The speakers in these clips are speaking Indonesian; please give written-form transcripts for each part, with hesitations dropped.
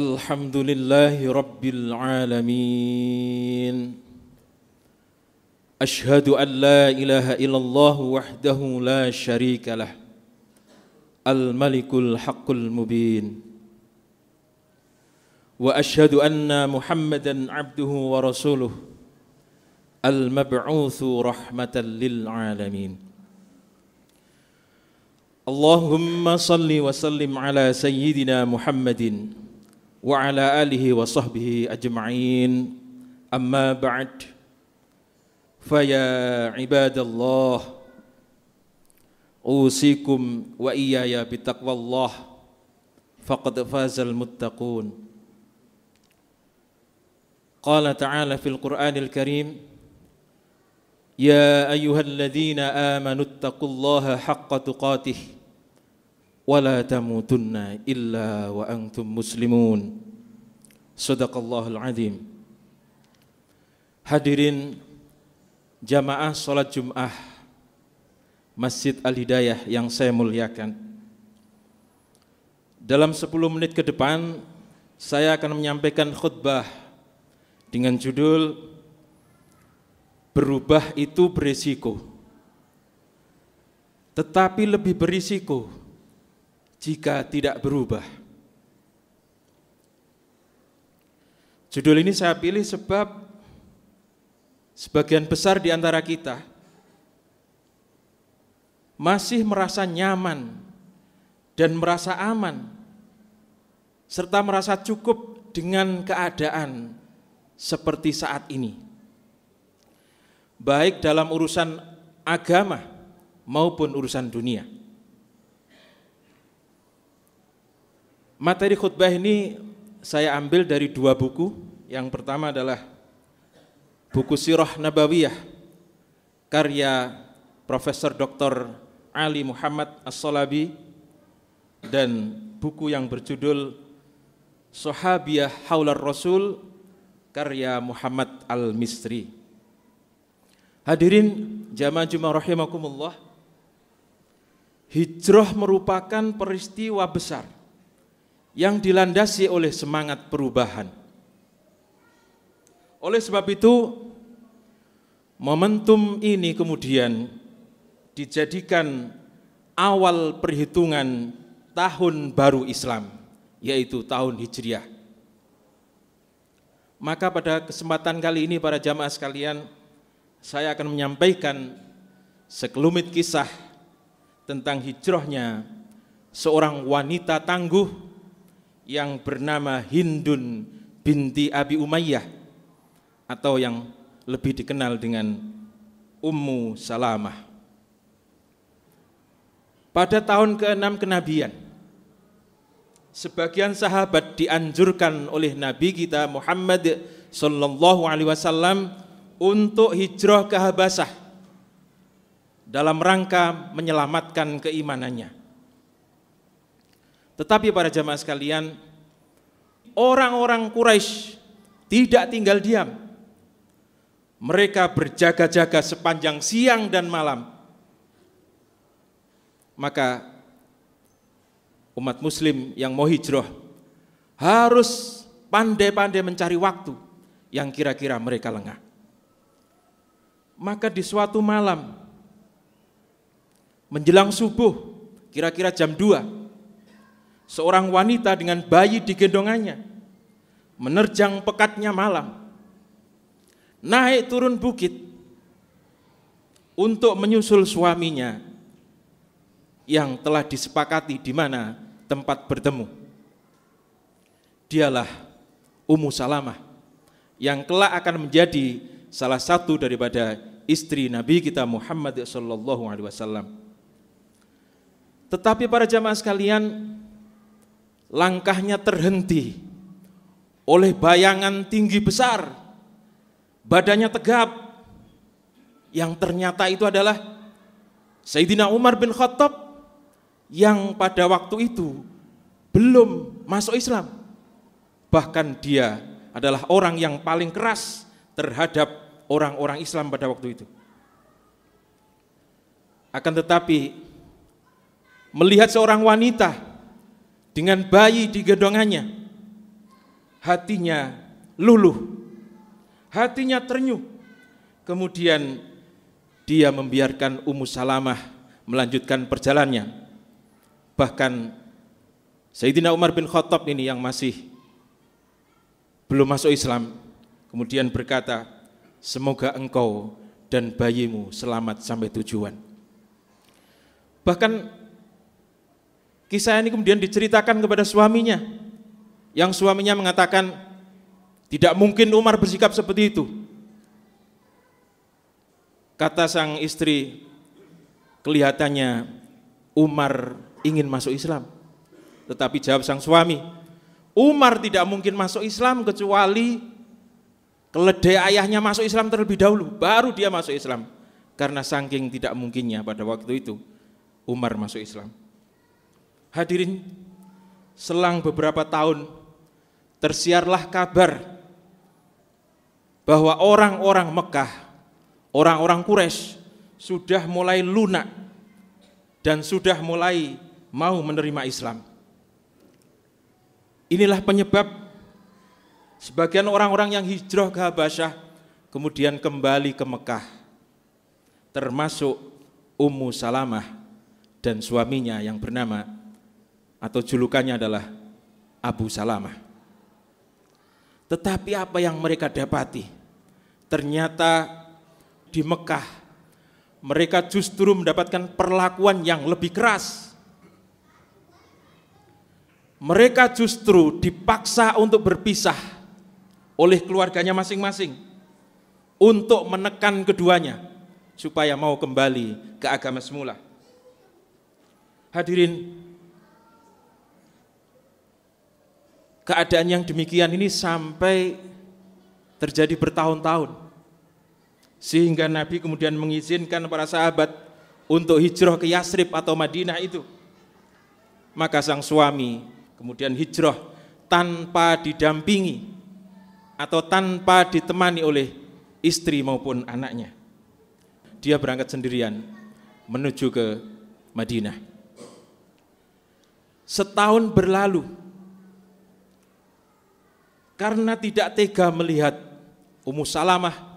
Alhamdulillahi Rabbil Alamin. Ashhadu an la ilaha illallah wahdahu la syarika lah. Al-Malikul Haqqul Mubin. Wa ashhadu anna Muhammadan abduhu wa rasuluh. Al-Mab'utsu rahmatan lil alamin. Allahumma salli wa sallim ala sayyidina Muhammadin wa ala alihi wa sahbihi ajma'in. Amma ba'd. Faya ibadallah, usikum wa iyaya bitaqwallah, faqad fazal muttaqun. Qala ta'ala fil Qur'anil Karim, ya ayyuhalladzina amanu ittaqullaha haqqa tuqatih wa la tamutunna illa wa antum muslimun. Shadaqallahul azim. Hadirin jamaah salat Jum'ah Masjid Al-Hidayah yang saya muliakan, dalam 10 menit ke depan saya akan menyampaikan khutbah dengan judul berubah itu berisiko, tetapi lebih berisiko jika tidak berubah. Judul ini saya pilih sebab sebagian besar di antara kita masih merasa nyaman dan merasa aman serta merasa cukup dengan keadaan seperti saat ini, baik dalam urusan agama maupun urusan dunia. Materi khutbah ini saya ambil dari 2 buku. Yang pertama adalah buku Sirah Nabawiyah karya Profesor Dr. Ali Muhammad As-Salabi, dan buku yang berjudul Sahabiyah Haular Rasul karya Muhammad Al-Misri. Hadirin jamaah Jumat rahimakumullah, hijrah merupakan peristiwa besar yang dilandasi oleh semangat perubahan. Oleh sebab itu, momentum ini kemudian dijadikan awal perhitungan tahun baru Islam, yaitu tahun Hijriah. Maka pada kesempatan kali ini para jamaah sekalian, saya akan menyampaikan sekelumit kisah tentang hijrahnya seorang wanita tangguh yang bernama Hindun binti Abi Umayyah, atau yang lebih dikenal dengan Ummu Salamah. Pada tahun ke-6 kenabian, sebagian sahabat dianjurkan oleh Nabi kita Muhammad sallallahu alaihi wasallam untuk hijrah ke Habasyah dalam rangka menyelamatkan keimanannya. Tetapi para jamaah sekalian, orang-orang Quraisy tidak tinggal diam. Mereka berjaga-jaga sepanjang siang dan malam. Maka umat muslim yang mau hijrah harus pandai-pandai mencari waktu yang kira-kira mereka lengah. Maka di suatu malam menjelang subuh, kira-kira jam 2, seorang wanita dengan bayi digendongannya menerjang pekatnya malam, naik turun bukit untuk menyusul suaminya yang telah disepakati di mana tempat bertemu. Dialah Ummu Salamah yang kelak akan menjadi salah satu daripada istri Nabi kita Muhammad sallallahu alaihi wasallam. Tetapi para jamaah sekalian, langkahnya terhenti oleh bayangan tinggi besar, badannya tegap, yang ternyata itu adalah Sayyidina Umar bin Khattab yang pada waktu itu belum masuk Islam. Bahkan dia adalah orang yang paling keras terhadap orang-orang Islam pada waktu itu. Akan tetapi melihat seorang wanita dengan bayi di gendongannya hatinya luluh, hatinya ternyuh. Kemudian dia membiarkan Ummu Salamah melanjutkan perjalanannya. Bahkan Sayyidina Umar bin Khattab ini yang masih belum masuk Islam, kemudian berkata, semoga engkau dan bayimu selamat sampai tujuan. Bahkan kisah ini kemudian diceritakan kepada suaminya, yang suaminya mengatakan, tidak mungkin Umar bersikap seperti itu. Kata sang istri, kelihatannya Umar ingin masuk Islam. Tetapi jawab sang suami, Umar tidak mungkin masuk Islam kecuali keledai ayahnya masuk Islam terlebih dahulu, baru dia masuk Islam. Karena saking tidak mungkinnya pada waktu itu Umar masuk Islam. Hadirin, selang beberapa tahun tersiarlah kabar bahwa orang-orang Mekah, orang-orang Quraisy sudah mulai lunak dan sudah mulai mau menerima Islam. Inilah penyebab sebagian orang-orang yang hijrah ke Habasyah kemudian kembali ke Mekah, termasuk Ummu Salamah dan suaminya yang bernama atau julukannya adalah Abu Salamah. Tetapi apa yang mereka dapati? Ternyata di Mekah mereka justru mendapatkan perlakuan yang lebih keras. Mereka justru dipaksa untuk berpisah oleh keluarganya masing-masing untuk menekan keduanya supaya mau kembali ke agama semula. Hadirin, keadaan yang demikian ini sampai terjadi bertahun-tahun, sehingga Nabi kemudian mengizinkan para sahabat untuk hijrah ke Yasrib atau Madinah itu. Maka sang suami kemudian hijrah tanpa didampingi atau tanpa ditemani oleh istri maupun anaknya. Dia berangkat sendirian menuju ke Madinah. Setahun berlalu, karena tidak tega melihat Ummu Salamah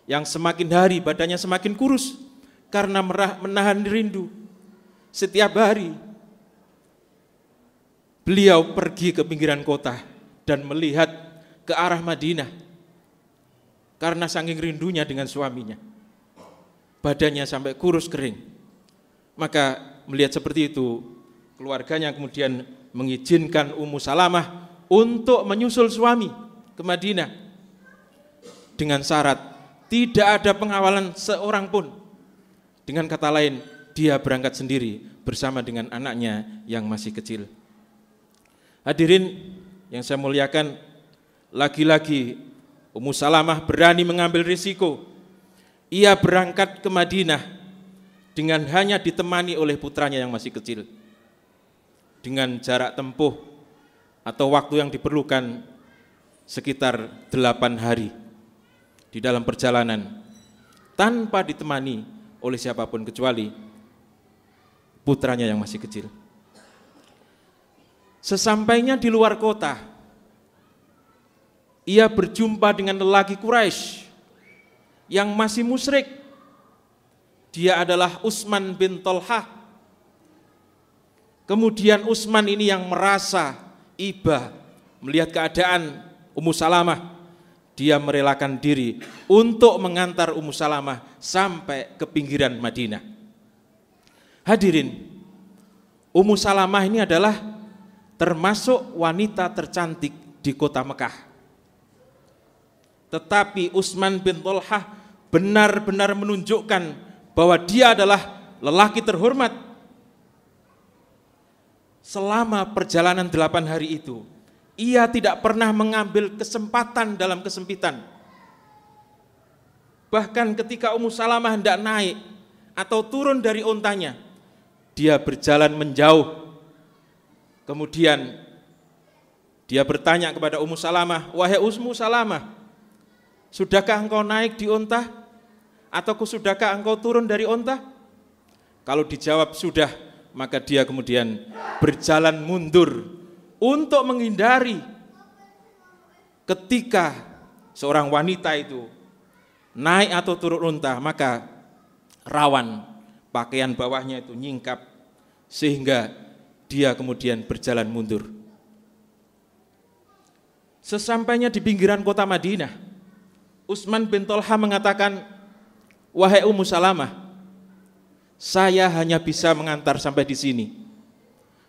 yang semakin hari badannya semakin kurus karena menahan rindu. Setiap hari beliau pergi ke pinggiran kota dan melihat ke arah Madinah karena saking rindunya dengan suaminya. Badannya sampai kurus kering. Maka melihat seperti itu, keluarganya kemudian mengizinkan Ummu Salamah untuk menyusul suami ke Madinah dengan syarat tidak ada pengawalan seorang pun. Dengan kata lain, dia berangkat sendiri bersama dengan anaknya yang masih kecil. Hadirin yang saya muliakan, lagi-lagi Ummu Salamah berani mengambil risiko. Ia berangkat ke Madinah dengan hanya ditemani oleh putranya yang masih kecil. Dengan jarak tempuh atau waktu yang diperlukan sekitar 8 hari di dalam perjalanan tanpa ditemani oleh siapapun kecuali putranya yang masih kecil. Sesampainya di luar kota, ia berjumpa dengan lelaki Quraisy yang masih musyrik. Dia adalah Utsman bin Thalhah. Kemudian Utsman ini yang merasa iba melihat keadaan Ummu Salamah. Dia merelakan diri untuk mengantar Ummu Salamah sampai ke pinggiran Madinah. Hadirin, Ummu Salamah ini adalah termasuk wanita tercantik di kota Mekah. Tetapi Utsman bin Thalhah benar-benar menunjukkan bahwa dia adalah lelaki terhormat. Selama perjalanan 8 hari itu, ia tidak pernah mengambil kesempatan dalam kesempitan. Bahkan ketika Ummu Salamah hendak naik atau turun dari ontanya, dia berjalan menjauh. Kemudian dia bertanya kepada Ummu Salamah, "Wahai Ummu Salamah, sudahkah engkau naik di onta? Atau sudahkah engkau turun dari onta?" Kalau dijawab sudah, maka dia kemudian berjalan mundur untuk menghindari ketika seorang wanita itu naik atau turun unta, maka rawan pakaian bawahnya itu nyingkap sehingga dia kemudian berjalan mundur. Sesampainya di pinggiran kota Madinah, Utsman bin Thalhah mengatakan, "Wahai Ummu Salamah, saya hanya bisa mengantar sampai di sini.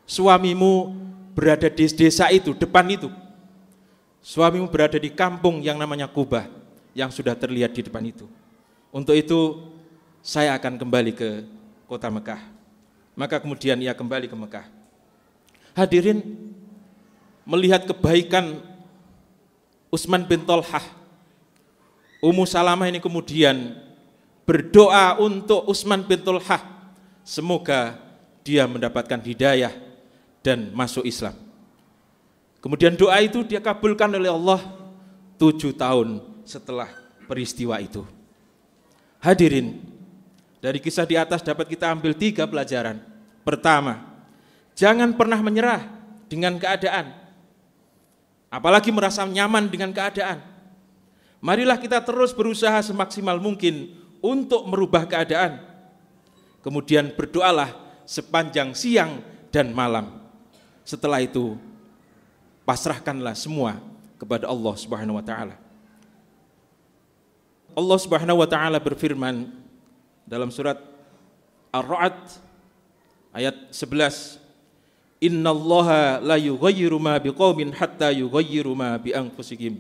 Suamimu berada di desa itu, depan itu. Suamimu berada di kampung yang namanya Kubah, yang sudah terlihat di depan itu. Untuk itu, saya akan kembali ke kota Mekah." Maka kemudian ia kembali ke Mekah. Hadirin, melihat kebaikan Utsman bin Thalhah, Ummu Salamah ini kemudian berdoa untuk Utsman bin Thalhah, semoga dia mendapatkan hidayah dan masuk Islam. Kemudian doa itu dia kabulkan oleh Allah 7 tahun setelah peristiwa itu. Hadirin, dari kisah di atas dapat kita ambil 3 pelajaran. Pertama, jangan pernah menyerah dengan keadaan, apalagi merasa nyaman dengan keadaan. Marilah kita terus berusaha semaksimal mungkin untuk merubah keadaan. Kemudian berdoalah sepanjang siang dan malam. Setelah itu, pasrahkanlah semua kepada Allah Subhanahu wa taala. Allah Subhanahu wa taala berfirman dalam surat Ar-Ra'd ayat 11, "Innallaha la yughayyiru ma biqaumin hatta yughayyiru ma bi anfusihim."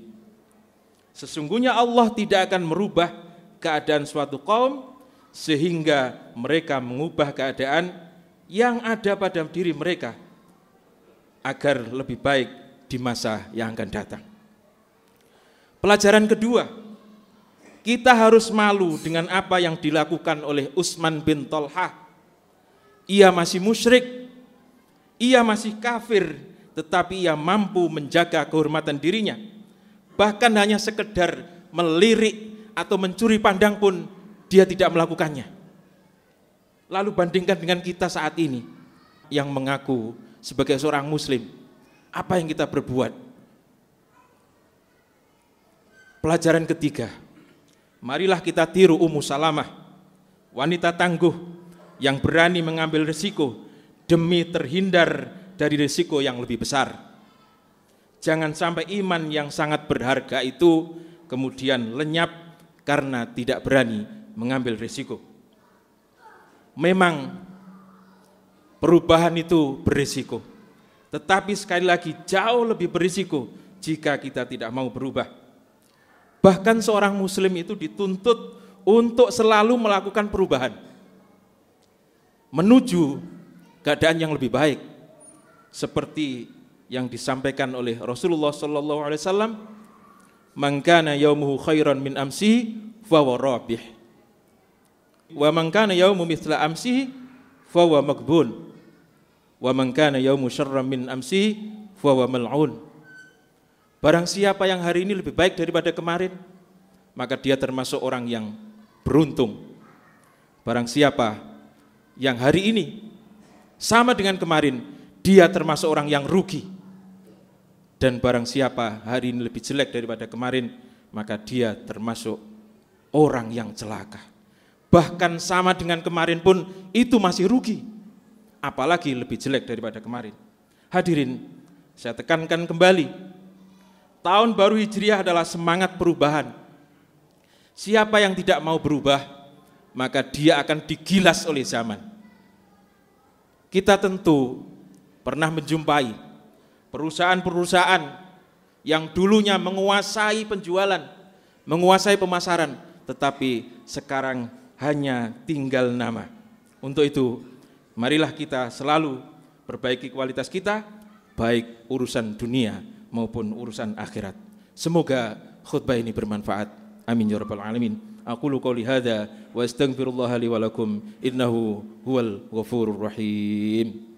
Sesungguhnya Allah tidak akan merubah keadaan suatu kaum sehingga mereka mengubah keadaan yang ada pada diri mereka agar lebih baik di masa yang akan datang. Pelajaran kedua, kita harus malu dengan apa yang dilakukan oleh Utsman bin Thalhah. Ia masih musyrik, ia masih kafir, tetapi ia mampu menjaga kehormatan dirinya. Bahkan hanya sekedar melirik atau mencuri pandang pun dia tidak melakukannya. Lalu bandingkan dengan kita saat ini yang mengaku sebagai seorang muslim, apa yang kita berbuat? Pelajaran ketiga, marilah kita tiru Ummu Salamah, wanita tangguh yang berani mengambil risiko demi terhindar dari risiko yang lebih besar. Jangan sampai iman yang sangat berharga itu kemudian lenyap karena tidak berani mengambil risiko. Memang perubahan itu berisiko, tetapi sekali lagi jauh lebih berisiko jika kita tidak mau berubah. Bahkan seorang muslim itu dituntut untuk selalu melakukan perubahan menuju keadaan yang lebih baik, seperti yang disampaikan oleh Rasulullah sallallahu alaihi wasallam, "Man kana yaumuhu khairan min amsihi fa huwa rabih, wa man kana yaumu mithla amsihi fa huwa maghbun, wa man kana yaumu syarran min amsihi fa huwa mal'un." Barang siapa yang hari ini lebih baik daripada kemarin, maka dia termasuk orang yang beruntung. Barang siapa yang hari ini sama dengan kemarin, dia termasuk orang yang rugi. Dan barang siapa hari ini lebih jelek daripada kemarin, maka dia termasuk orang yang celaka. Bahkan sama dengan kemarin pun itu masih rugi, apalagi lebih jelek daripada kemarin. Hadirin, saya tekankan kembali, tahun baru Hijriah adalah semangat perubahan. Siapa yang tidak mau berubah, maka dia akan digilas oleh zaman. Kita tentu pernah menjumpai perusahaan-perusahaan yang dulunya menguasai penjualan, menguasai pemasaran, tetapi sekarang hanya tinggal nama. Untuk itu, marilah kita selalu perbaiki kualitas kita, baik urusan dunia maupun urusan akhirat. Semoga khutbah ini bermanfaat. Amin ya rabbal alamin. Aqulu qouli hadza wa astaghfirullah li wa lakum innahu huwal ghafurur rahim.